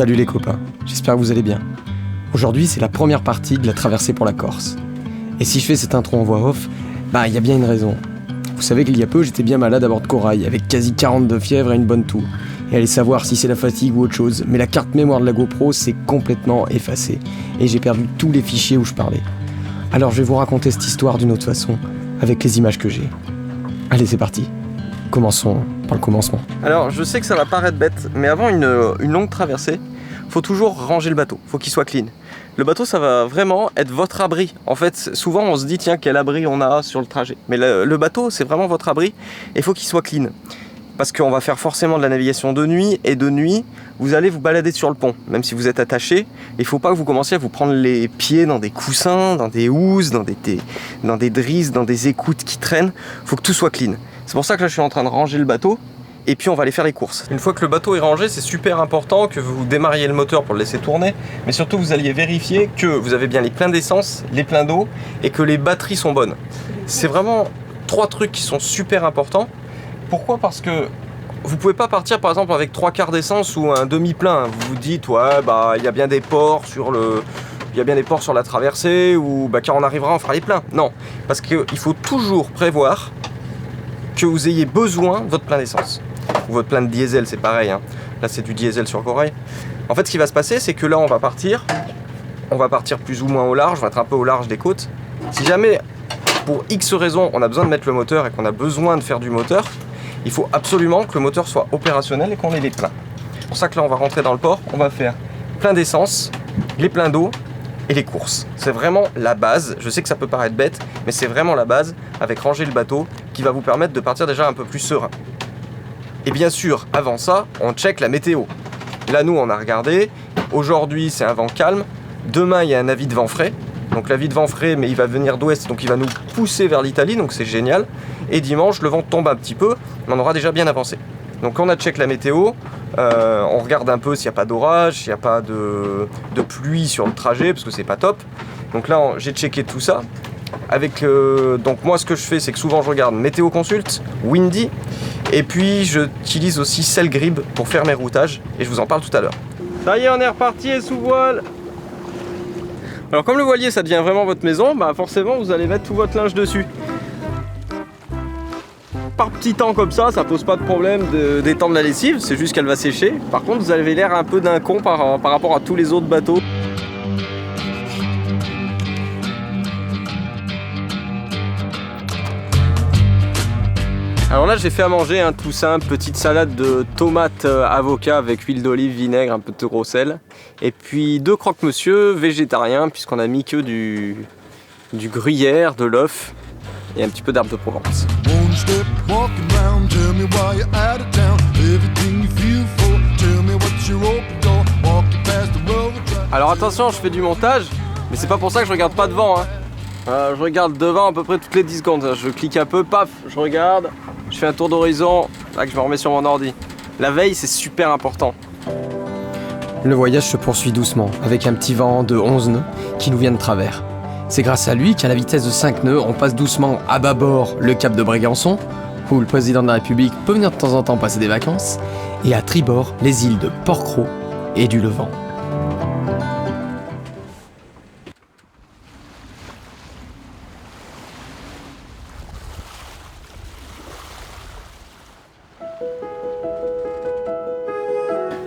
Salut les copains, j'espère que vous allez bien. Aujourd'hui, c'est la première partie de la traversée pour la Corse. Et si je fais cette intro en voix off, il y a bien une raison. Vous savez qu'il y a peu, j'étais bien malade à bord de Corail, avec quasi 40 de fièvre et une bonne toux. Et allez savoir si c'est la fatigue ou autre chose, mais la carte mémoire de la GoPro s'est complètement effacée. Et j'ai perdu tous les fichiers où je parlais. Alors je vais vous raconter cette histoire d'une autre façon, avec les images que j'ai. Allez, c'est parti. Commençons par le commencement. Alors, je sais que ça va paraître bête, mais avant une longue traversée, faut toujours ranger le bateau, faut qu'il soit clean. Le bateau, ça va vraiment être votre abri. En fait, souvent on se dit, tiens, quel abri on a sur le trajet. Mais le bateau, c'est vraiment votre abri, et il faut qu'il soit clean. Parce qu'on va faire forcément de la navigation de nuit, et de nuit, vous allez vous balader sur le pont. Même si vous êtes attaché, il ne faut pas que vous commenciez à vous prendre les pieds dans des coussins, dans des housses, dans des drisses, dans des écoutes qui traînent. Il faut que tout soit clean. C'est pour ça que là, je suis en train de ranger le bateau, et puis on va aller faire les courses. Une fois que le bateau est rangé, c'est super important que vous démarriez le moteur pour le laisser tourner, mais surtout vous alliez vérifier que vous avez bien les pleins d'essence, les pleins d'eau, et que les batteries sont bonnes. C'est vraiment 3 trucs qui sont super importants. Pourquoi ? Parce que vous pouvez pas partir par exemple avec 3/4 d'essence ou un demi-plein. Vous vous dites, il y a bien des ports sur la traversée, ou quand on arrivera on fera les pleins. Non, parce qu'il faut toujours prévoir que vous ayez besoin de votre plein d'essence. Ou votre plein de diesel, c'est pareil, hein. Là c'est du diesel sur Corail. En fait, ce qui va se passer, c'est que là on va partir plus ou moins au large, on va être un peu au large des côtes. Si jamais, pour X raison, on a besoin de mettre le moteur et qu'on a besoin de faire du moteur, il faut absolument que le moteur soit opérationnel et qu'on ait les pleins. C'est pour ça que là on va rentrer dans le port, on va faire plein d'essence, les pleins d'eau et les courses. C'est vraiment la base. Je sais que ça peut paraître bête, mais c'est vraiment la base, avec ranger le bateau, qui va vous permettre de partir déjà un peu plus serein. Et bien sûr, avant ça, on check la météo. Là, nous, on a regardé. Aujourd'hui, c'est un vent calme. Demain, il y a un avis de vent frais. Donc l'avis de vent frais, mais il va venir d'ouest, donc il va nous pousser vers l'Italie, donc c'est génial. Et dimanche, le vent tombe un petit peu, mais on aura déjà bien avancé. Donc on a check la météo, on regarde un peu s'il n'y a pas d'orage, s'il n'y a pas de pluie sur le trajet, parce que c'est pas top. Donc là, j'ai checké tout ça. Donc moi, ce que je fais, c'est que souvent je regarde Météo Consult, Windy, et puis j'utilise aussi Sailgrib pour faire mes routages, et je vous en parle tout à l'heure. Ça y est, on est reparti sous voile. Alors comme le voilier, ça devient vraiment votre maison, forcément vous allez mettre tout votre linge dessus. Par petit temps comme ça pose pas de problème d'étendre la lessive, c'est juste qu'elle va sécher. Par contre, vous avez l'air un peu d'un con par rapport à tous les autres bateaux. Alors là, j'ai fait à manger, tout simple, petite salade de tomates avocat avec huile d'olive, vinaigre, un peu de gros sel. Et puis 2 croque-monsieur végétariens, puisqu'on a mis que du gruyère, de l'œuf et un petit peu d'herbe de Provence. Alors attention, je fais du montage, mais c'est pas pour ça que je regarde pas devant, hein. Je regarde devant à peu près toutes les 10 secondes. Je clique un peu, paf, je regarde, je fais un tour d'horizon, là que je me remets sur mon ordi. La veille, c'est super important. Le voyage se poursuit doucement, avec un petit vent de 11 nœuds qui nous vient de travers. C'est grâce à lui qu'à la vitesse de 5 nœuds, on passe doucement à bâbord le cap de Brégançon, où le président de la République peut venir de temps en temps passer des vacances, et à tribord, les îles de Porquerolles et du Levant.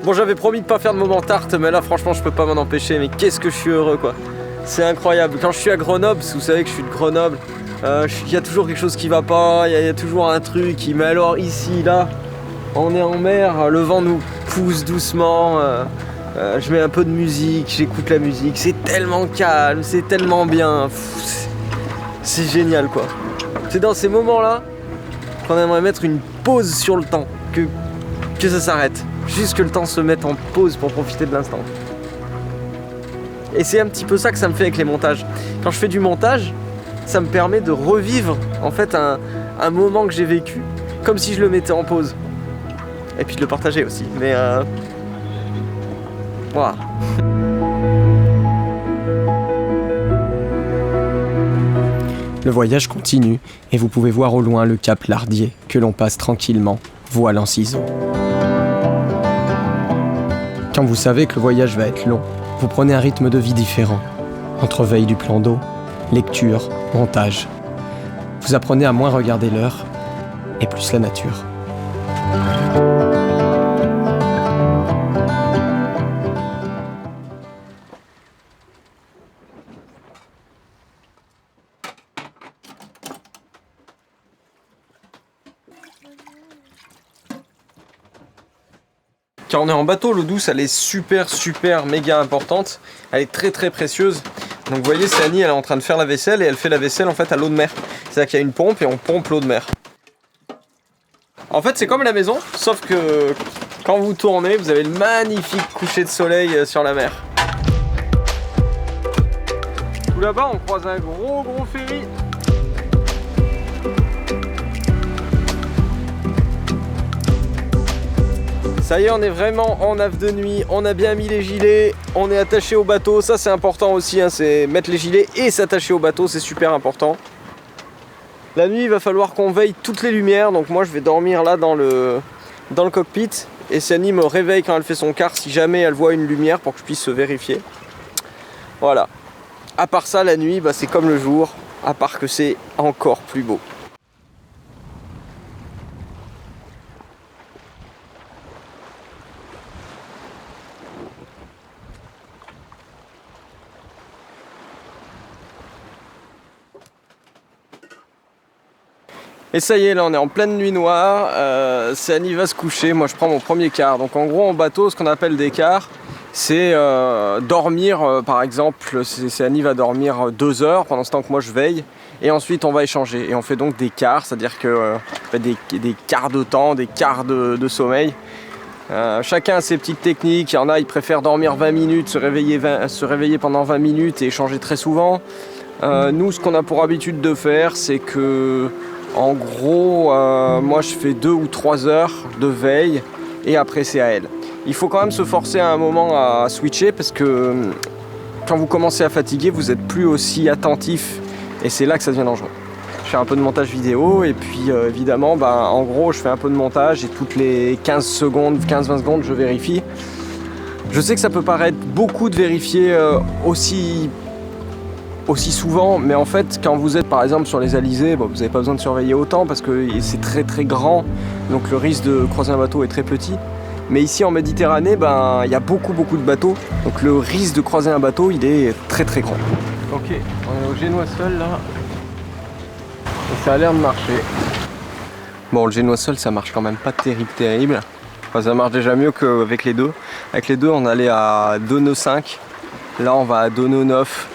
Bon, j'avais promis de pas faire de moment tarte, mais là franchement je peux pas m'en empêcher, mais qu'est-ce que je suis heureux quoi. C'est incroyable. Quand je suis à Grenoble, vous savez que je suis de Grenoble, il y a toujours quelque chose qui va pas, il y a toujours un truc, mais alors ici, là, on est en mer, le vent nous pousse doucement, je mets un peu de musique, j'écoute la musique, c'est tellement calme, c'est tellement bien, c'est génial quoi. C'est dans ces moments-là qu'on aimerait mettre une pause sur le temps, que ça s'arrête. Juste que le temps se mette en pause pour profiter de l'instant. Et c'est un petit peu ça que ça me fait avec les montages. Quand je fais du montage, ça me permet de revivre en fait un moment que j'ai vécu, comme si je le mettais en pause. Et puis de le partager aussi. Mais voilà. Le voyage continue et vous pouvez voir au loin le cap Lardier que l'on passe tranquillement, voile en ciseaux. Quand vous savez que le voyage va être long, vous prenez un rythme de vie différent. Entre veille du plan d'eau, lecture, montage. Vous apprenez à moins regarder l'heure et plus la nature. Quand on est en bateau, l'eau douce elle est super méga importante, elle est très précieuse. Donc vous voyez, c'est Annie, elle est en train de faire la vaisselle et elle fait la vaisselle en fait à l'eau de mer. C'est-à-dire qu'il y a une pompe et on pompe l'eau de mer. En fait c'est comme la maison, sauf que quand vous tournez, vous avez le magnifique coucher de soleil sur la mer. Tout là-bas on croise un gros ferry. Ça y est, on est vraiment en nave de nuit, on a bien mis les gilets, on est attaché au bateau, ça c'est important aussi, hein, c'est mettre les gilets et s'attacher au bateau, c'est super important. La nuit, il va falloir qu'on veille toutes les lumières, donc moi je vais dormir là dans le cockpit, et Sani me réveille quand elle fait son quart si jamais elle voit une lumière pour que je puisse vérifier. Voilà. À part ça, la nuit, bah, c'est comme le jour, à part que c'est encore plus beau. Et ça y est, là on est en pleine nuit noire, Sani va se coucher, moi je prends mon premier quart. Donc en gros en bateau, ce qu'on appelle des quarts, c'est dormir, par exemple, Sani va dormir 2 heures pendant ce temps que moi je veille, et ensuite on va échanger. Et on fait donc des quarts, c'est-à-dire que des quarts de temps, des quarts de sommeil. Chacun a ses petites techniques, il y en a, ils préfèrent dormir 20 minutes, se réveiller pendant 20 minutes et échanger très souvent. Nous, ce qu'on a pour habitude de faire, c'est que en gros, moi je fais 2 ou 3 heures de veille et après c'est à elle. Il faut quand même se forcer à un moment à switcher parce que quand vous commencez à fatiguer, vous n'êtes plus aussi attentif et c'est là que ça devient dangereux. Je fais un peu de montage vidéo et puis évidemment, en gros, je fais un peu de montage et toutes les 15-20 secondes, je vérifie. Je sais que ça peut paraître beaucoup de vérifier aussi souvent, mais en fait quand vous êtes par exemple sur les alizés, vous n'avez pas besoin de surveiller autant parce que c'est très grand, donc le risque de croiser un bateau est très petit. Mais ici en Méditerranée, il y a beaucoup de bateaux, donc le risque de croiser un bateau il est très grand. Ok, on est au Génois-Seul là, et ça a l'air de marcher. Bon, le Génois-Seul ça marche quand même pas terrible, enfin, ça marche déjà mieux qu'avec les deux. Avec les deux on allait à 2 nœuds 5, là on va à 2 nœuds 9.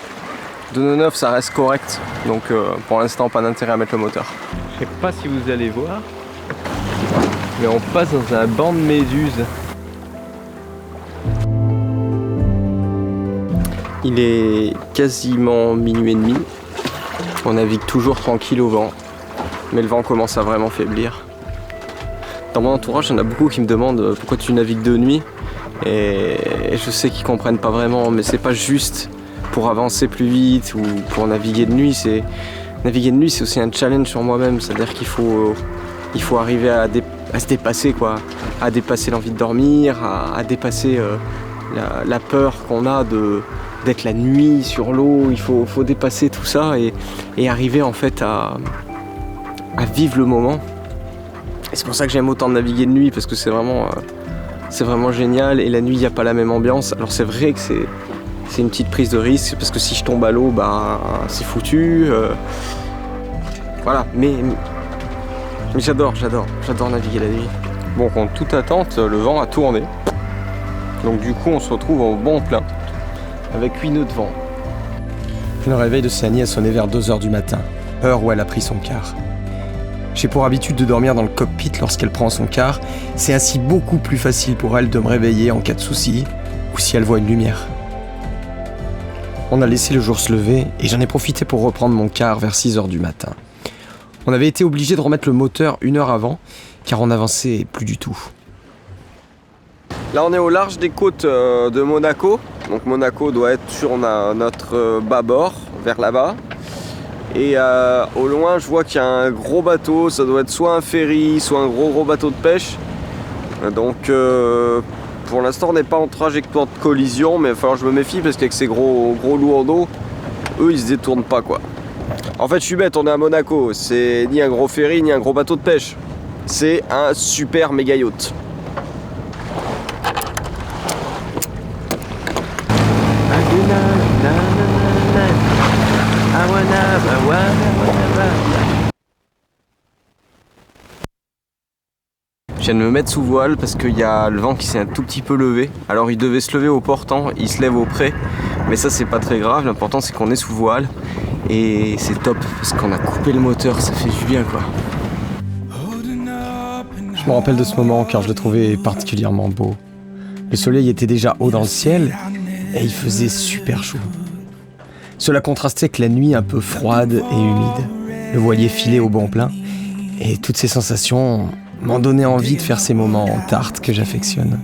2 nœuds 9 ça reste correct, donc pour l'instant pas d'intérêt à mettre le moteur. Je sais pas si vous allez voir, mais on passe dans un banc de méduses. Il est quasiment minuit et demi, on navigue toujours tranquille au vent, mais le vent commence à vraiment faiblir. Dans mon entourage, il y en a beaucoup qui me demandent pourquoi tu navigues de nuit, et je sais qu'ils comprennent pas vraiment, mais c'est pas juste pour avancer plus vite ou pour naviguer de nuit. Naviguer de nuit c'est aussi un challenge sur moi-même, c'est-à-dire qu'il faut arriver à se dépasser quoi, à dépasser l'envie de dormir, à dépasser la peur qu'on a d'être la nuit sur l'eau. Il faut dépasser tout ça et arriver en fait à vivre le moment. Et c'est pour ça que j'aime autant naviguer de nuit, parce que c'est vraiment génial, et la nuit il n'y a pas la même ambiance. Alors c'est vrai que c'est une petite prise de risque parce que si je tombe à l'eau, c'est foutu. Voilà, mais j'adore naviguer la nuit. Bon, contre toute attente, le vent a tourné. Donc du coup, on se retrouve en bon plein, avec 8 nœuds de vent. Le réveil de Sani a sonné vers 2 h du matin, heure où elle a pris son quart. J'ai pour habitude de dormir dans le cockpit lorsqu'elle prend son quart. C'est ainsi beaucoup plus facile pour elle de me réveiller en cas de souci ou si elle voit une lumière. On a laissé le jour se lever et j'en ai profité pour reprendre mon quart vers 6 h du matin. On avait été obligé de remettre le moteur 1 heure avant car on n'avançait plus du tout. Là on est au large des côtes de Monaco. Donc Monaco doit être sur notre bâbord, vers là-bas. Et au loin je vois qu'il y a un gros bateau, ça doit être soit un ferry, soit un gros bateau de pêche. Donc Pour l'instant on n'est pas en trajectoire de collision, mais il va falloir que je me méfie parce qu'avec ces gros lourdeaux, eux ils se détournent pas quoi. En fait je suis bête, on est à Monaco, c'est ni un gros ferry ni un gros bateau de pêche. C'est un super méga yacht. Je viens de me mettre sous voile parce qu'il y a le vent qui s'est un tout petit peu levé. Alors il devait se lever au portant, il se lève au pré. Mais ça c'est pas très grave, l'important c'est qu'on est sous voile. Et c'est top parce qu'on a coupé le moteur, ça fait du bien quoi. Je me rappelle de ce moment car je le trouvais particulièrement beau. Le soleil était déjà haut dans le ciel et il faisait super chaud. Cela contrastait avec la nuit un peu froide et humide. Le voilier filait au bon plein et toutes ces sensations m'ont donné envie de faire ces moments en tarte que j'affectionne.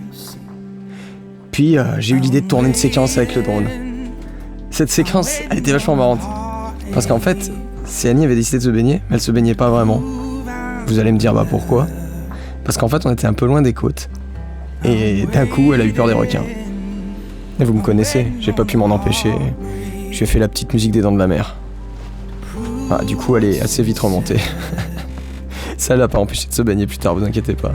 Puis j'ai eu l'idée de tourner une séquence avec le drone. Cette séquence, elle était vachement marrante. Parce qu'en fait, Céanie avait décidé de se baigner, mais elle se baignait pas vraiment. Vous allez me dire bah pourquoi ? Parce qu'en fait on était un peu loin des côtes. Et d'un coup elle a eu peur des requins. Et vous me connaissez, j'ai pas pu m'en empêcher. Je lui ai fait la petite musique des Dents de la Mer. Ah, du coup elle est assez vite remontée. Ça l'a pas empêché de se baigner plus tard, vous inquiétez pas.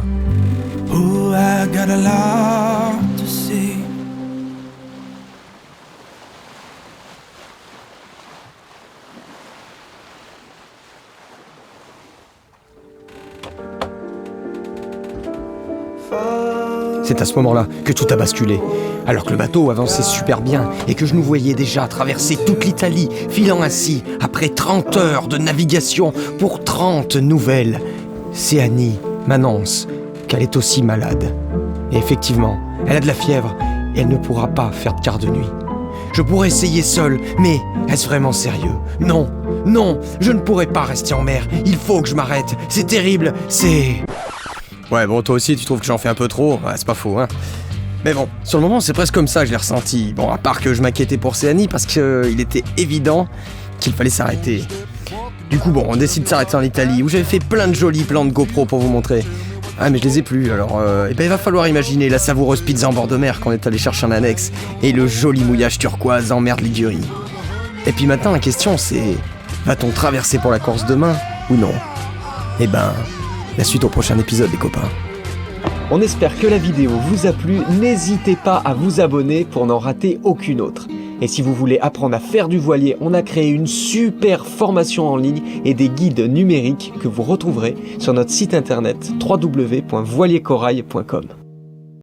Oh, I got a lot to say. C'est à ce moment-là que tout a basculé. Alors que le bateau avançait super bien et que je nous voyais déjà traverser toute l'Italie, filant ainsi après 30 heures de navigation pour 30 nouvelles. Céanie m'annonce qu'elle est aussi malade. Et effectivement, elle a de la fièvre et elle ne pourra pas faire de quart de nuit. Je pourrais essayer seul, mais est-ce vraiment sérieux ? Non, non, je ne pourrai pas rester en mer. Il faut que je m'arrête. C'est terrible, c'est... Ouais, bon, toi aussi, tu trouves que j'en fais un peu trop ? Ouais, c'est pas faux, hein. Mais bon, sur le moment, c'est presque comme ça que je l'ai ressenti. Bon, à part que je m'inquiétais pour Céanie parce qu'il était évident qu'il fallait s'arrêter. Du coup, bon, on décide de s'arrêter en Italie, où j'avais fait plein de jolis plans de GoPro pour vous montrer. Ah, mais je les ai plus, alors il va falloir imaginer la savoureuse pizza en bord de mer qu'on est allé chercher en annexe, et le joli mouillage turquoise en mer de Ligurie. Et puis maintenant, la question c'est, va-t-on traverser pour la Corse demain, ou non ? Eh ben... la suite au prochain épisode les copains. On espère que la vidéo vous a plu, n'hésitez pas à vous abonner pour n'en rater aucune autre. Et si vous voulez apprendre à faire du voilier, on a créé une super formation en ligne et des guides numériques que vous retrouverez sur notre site internet www.voiliercorail.com.